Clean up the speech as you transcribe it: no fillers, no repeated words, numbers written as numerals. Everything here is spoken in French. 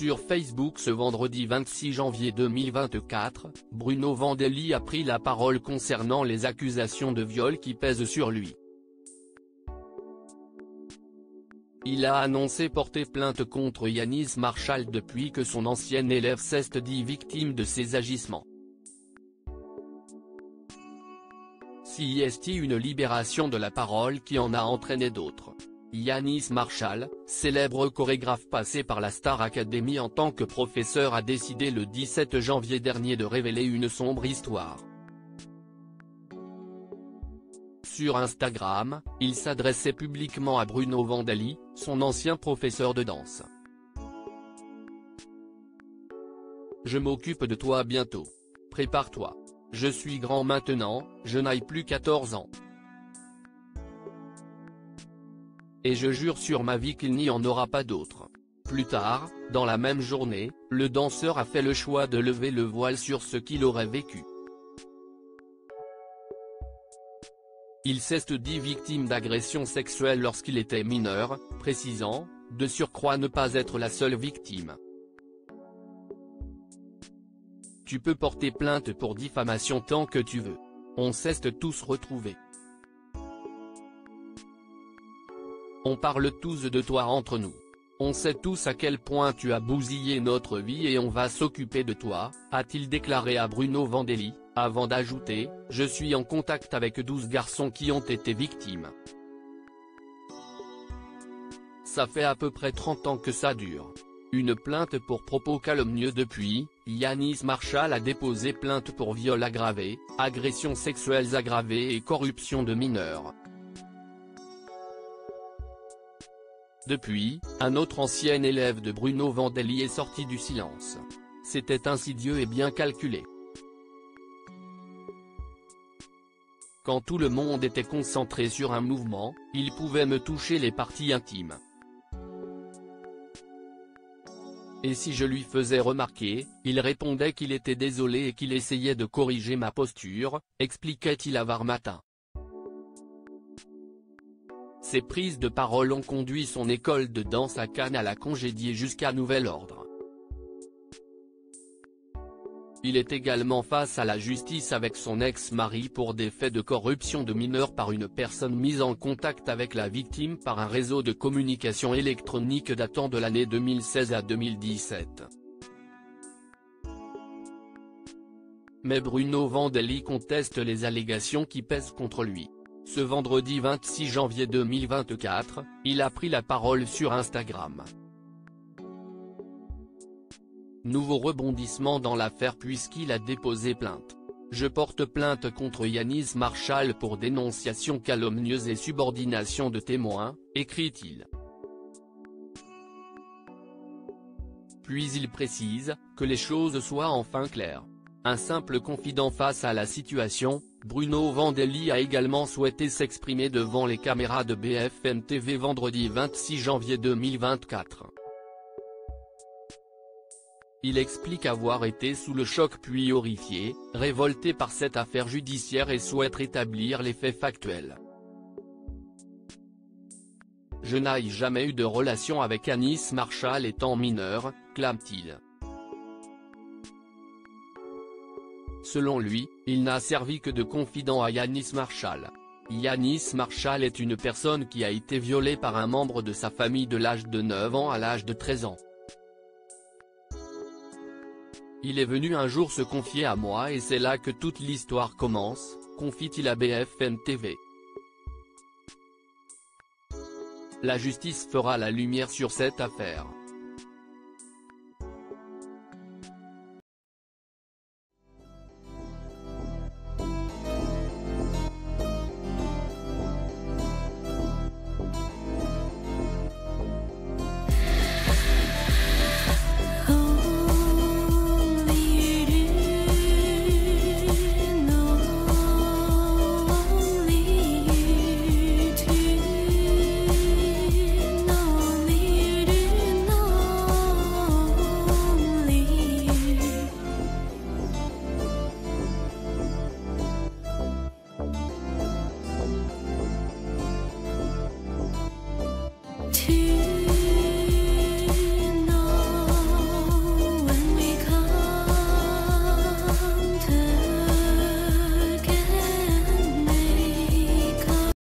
Sur Facebook ce vendredi 26 janvier 2024, Bruno Vandelli a pris la parole concernant les accusations de viol qui pèsent sur lui. Il a annoncé porter plainte contre Yanis Marshall depuis que son ancien élève s'est dit victime de ses agissements. Si est une libération de la parole qui en a entraîné d'autres. Yanis Marshall, célèbre chorégraphe passé par la Star Academy en tant que professeur, a décidé le 17 janvier dernier de révéler une sombre histoire. Sur Instagram, il s'adressait publiquement à Bruno Vandelli, son ancien professeur de danse. « Je m'occupe de toi bientôt. Prépare-toi. Je suis grand maintenant, je n'ai plus 14 ans. Et je jure sur ma vie qu'il n'y en aura pas d'autres. » Plus tard, dans la même journée, le danseur a fait le choix de lever le voile sur ce qu'il aurait vécu. Il s'est dit victime d'agression sexuelle lorsqu'il était mineur, précisant, de surcroît, ne pas être la seule victime. « Tu peux porter plainte pour diffamation tant que tu veux. On s'est tous retrouvés. On parle tous de toi entre nous. On sait tous à quel point tu as bousillé notre vie et on va s'occuper de toi », a-t-il déclaré à Bruno Vandelli, avant d'ajouter « Je suis en contact avec 12 garçons qui ont été victimes. Ça fait à peu près 30 ans que ça dure. » Une plainte pour propos calomnieux. Depuis, Yanis Marshall a déposé plainte pour viol aggravé, agressions sexuelles aggravées et corruption de mineurs. Depuis, un autre ancien élève de Bruno Vandelli est sorti du silence. « C'était insidieux et bien calculé. Quand tout le monde était concentré sur un mouvement, il pouvait me toucher les parties intimes. Et si je lui faisais remarquer, il répondait qu'il était désolé et qu'il essayait de corriger ma posture », expliquait-il à Var Matin. Ces prises de parole ont conduit son école de danse à Cannes à la congédier jusqu'à nouvel ordre. Il est également face à la justice avec son ex-mari pour des faits de corruption de mineurs par une personne mise en contact avec la victime par un réseau de communication électronique datant de l'année 2016 à 2017. Mais Bruno Vandelli conteste les allégations qui pèsent contre lui. Ce vendredi 26 janvier 2024, il a pris la parole sur Instagram. Nouveau rebondissement dans l'affaire puisqu'il a déposé plainte. « Je porte plainte contre Yanis Marshall pour dénonciation calomnieuse et subordination de témoins », écrit-il. Puis il précise, que les choses soient enfin claires. Un simple confident face à la situation, Bruno Vandelli a également souhaité s'exprimer devant les caméras de BFM TV vendredi 26 janvier 2024. Il explique avoir été sous le choc puis horrifié, révolté par cette affaire judiciaire et souhaite rétablir les faits factuels. « Je n'ai jamais eu de relation avec Yanis Marshall étant mineur », clame-t-il. Selon lui, il n'a servi que de confident à Yanis Marshall. Yanis Marshall est une personne qui a été violée par un membre de sa famille de l'âge de 9 ans à l'âge de 13 ans. Il est venu un jour se confier à moi et c'est là que toute l'histoire commence, confie-t-il à BFM TV. La justice fera la lumière sur cette affaire.